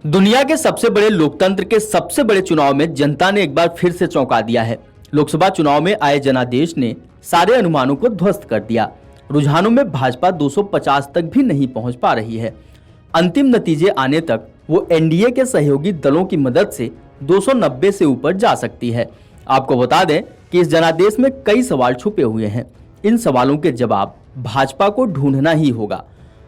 दुनिया के सबसे बड़े लोकतंत्र के सबसे बड़े चुनाव में जनता ने एक बार फिर से चौंका दिया है। लोकसभा चुनाव में आए जनादेश ने सारे अनुमानों को ध्वस्त कर दिया। रुझानों में भाजपा 250 तक भी नहीं पहुंच पा रही है। अंतिम नतीजे आने तक वो एनडीए के सहयोगी दलों की मदद से 290 से ऊपर जा सकती है। आपको बता दें कि इस जनादेश में कई सवाल छुपे हुए हैं। इन सवालों के जवाब भाजपा को ढूंढना ही होगा।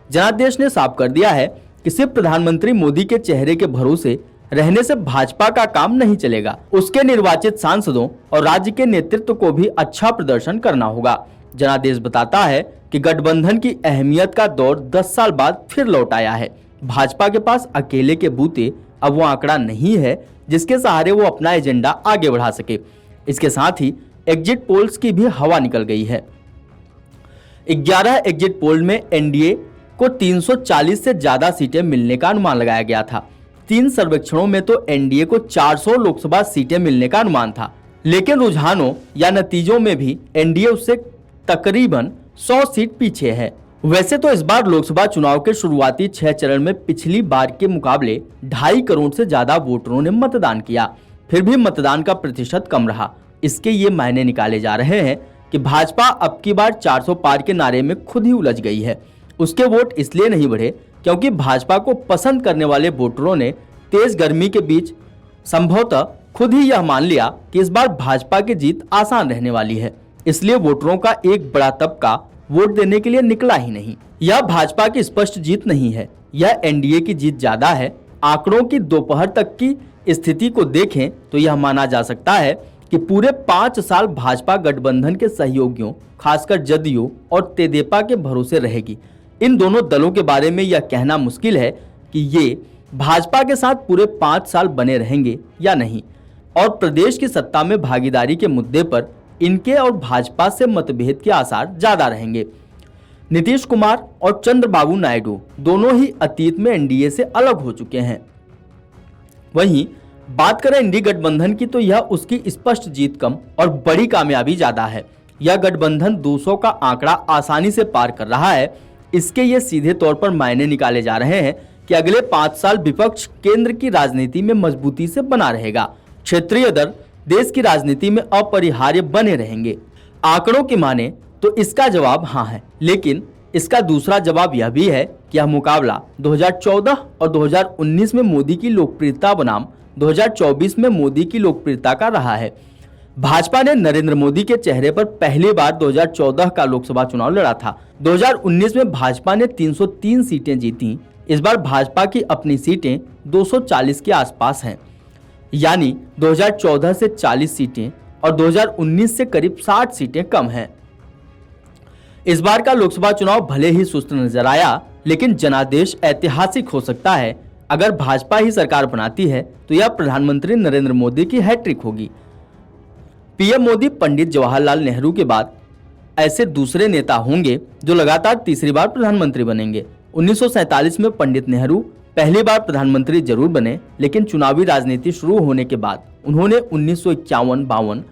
जनादेश ने साफ कर दिया है कि सिर्फ प्रधानमंत्री मोदी के चेहरे के भरोसे रहने से भाजपा का काम नहीं चलेगा। उसके निर्वाचित सांसदों और राज्य के नेतृत्व को भी अच्छा प्रदर्शन करना होगा। जनादेश बताता है कि गठबंधन की अहमियत का दौर 10 साल बाद फिर लौट आया है। भाजपा के पास अकेले के बूते अब वो आंकड़ा नहीं है जिसके सहारे वो अपना एजेंडा आगे बढ़ा सके। इसके साथ ही एग्जिट पोल्स की भी हवा निकल गई है। 11 एग्जिट पोल में एनडीए को 340 से ज्यादा सीटें मिलने का अनुमान लगाया गया था। 3 सर्वेक्षणों में तो एनडीए को 400 लोकसभा सीटें मिलने का अनुमान था, लेकिन रुझानों या नतीजों में भी एनडीए उससे तकरीबन 100 सीट पीछे है। वैसे तो इस बार लोकसभा चुनाव के शुरुआती 6 चरण में पिछली बार के मुकाबले 2.5 करोड़ से ज्यादा वोटरों ने मतदान किया, फिर भी मतदान का प्रतिशत कम रहा। इसके ये मायने निकाले जा रहे हैं कि भाजपा अब की बार 400 पार के नारे में खुद ही उलझ गई है। उसके वोट इसलिए नहीं बढ़े क्योंकि भाजपा को पसंद करने वाले वोटरों ने तेज गर्मी के बीच संभवतः खुद ही यह मान लिया कि इस बार भाजपा की जीत आसान रहने वाली है। इसलिए वोटरों का एक बड़ा तबका वोट देने के लिए निकला ही नहीं। यह भाजपा की स्पष्ट जीत नहीं है, यह एनडीए की जीत ज्यादा है। आंकड़ों की दोपहर तक की स्थिति को देखें तो यह माना जा सकता है कि पूरे 5 साल भाजपा गठबंधन के सहयोगियों खासकर जदयू और तेदेपा के भरोसे रहेगी। इन दोनों दलों के बारे में यह कहना मुश्किल है कि ये भाजपा के साथ पूरे 5 साल बने रहेंगे या नहीं, और प्रदेश की सत्ता में भागीदारी के मुद्दे पर इनके और भाजपा से मतभेद के आसार ज्यादा रहेंगे। नीतीश कुमार और चंद्रबाबू नायडू दोनों ही अतीत में एनडीए से अलग हो चुके हैं। वहीं बात करें इंडी गठबंधन की तो यह उसकी स्पष्ट जीत कम और बड़ी कामयाबी ज्यादा है। यह गठबंधन 200 का आंकड़ा आसानी से पार कर रहा है। इसके ये सीधे तौर पर मायने निकाले जा रहे हैं कि अगले 5 साल विपक्ष केंद्र की राजनीति में मजबूती से बना रहेगा। क्षेत्रीय दल देश की राजनीति में अपरिहार्य बने रहेंगे। आंकड़ों की माने तो इसका जवाब हाँ है, लेकिन इसका दूसरा जवाब यह भी है कि यह मुकाबला 2014 और 2019 में मोदी की लोकप्रियता बनाम 2024 में मोदी की लोकप्रियता का रहा है। भाजपा ने नरेंद्र मोदी के चेहरे पर पहली बार 2014 का लोकसभा चुनाव लड़ा था। 2019 में भाजपा ने 303 सीटें जीती। इस बार भाजपा की अपनी सीटें 240 के आसपास हैं, यानी 2014 से 40 सीटें और 2019 से करीब 60 सीटें कम हैं। इस बार का लोकसभा चुनाव भले ही सुस्त नजर आया, लेकिन जनादेश ऐतिहासिक हो सकता है। अगर भाजपा ही सरकार बनाती है तो यह प्रधानमंत्री नरेंद्र मोदी की हैट्रिक होगी। पीएम मोदी पंडित जवाहरलाल नेहरू के बाद ऐसे दूसरे नेता होंगे जो लगातार तीसरी बार प्रधानमंत्री बनेंगे। 1947 में पंडित नेहरू पहली बार प्रधानमंत्री जरूर बने, लेकिन चुनावी राजनीति शुरू होने के बाद उन्होंने 1951-52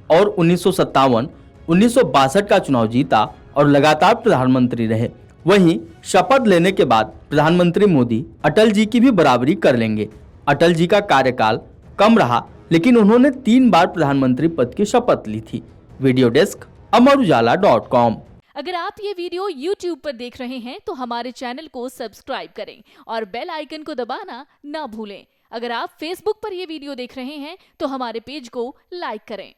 और 1957, 1962 का चुनाव जीता और लगातार प्रधानमंत्री रहे। वहीं शपथ लेने के बाद प्रधानमंत्री मोदी अटल जी की भी बराबरी कर लेंगे। अटल जी का कार्यकाल कम रहा, लेकिन उन्होंने 3 बार प्रधानमंत्री पद की शपथ ली थी। वीडियो डेस्क अमरउजाला.com। अगर आप ये वीडियो YouTube पर देख रहे हैं तो हमारे चैनल को सब्सक्राइब करें और बेल आइकन को दबाना ना भूलें। अगर आप Facebook पर ये वीडियो देख रहे हैं तो हमारे पेज को लाइक करें।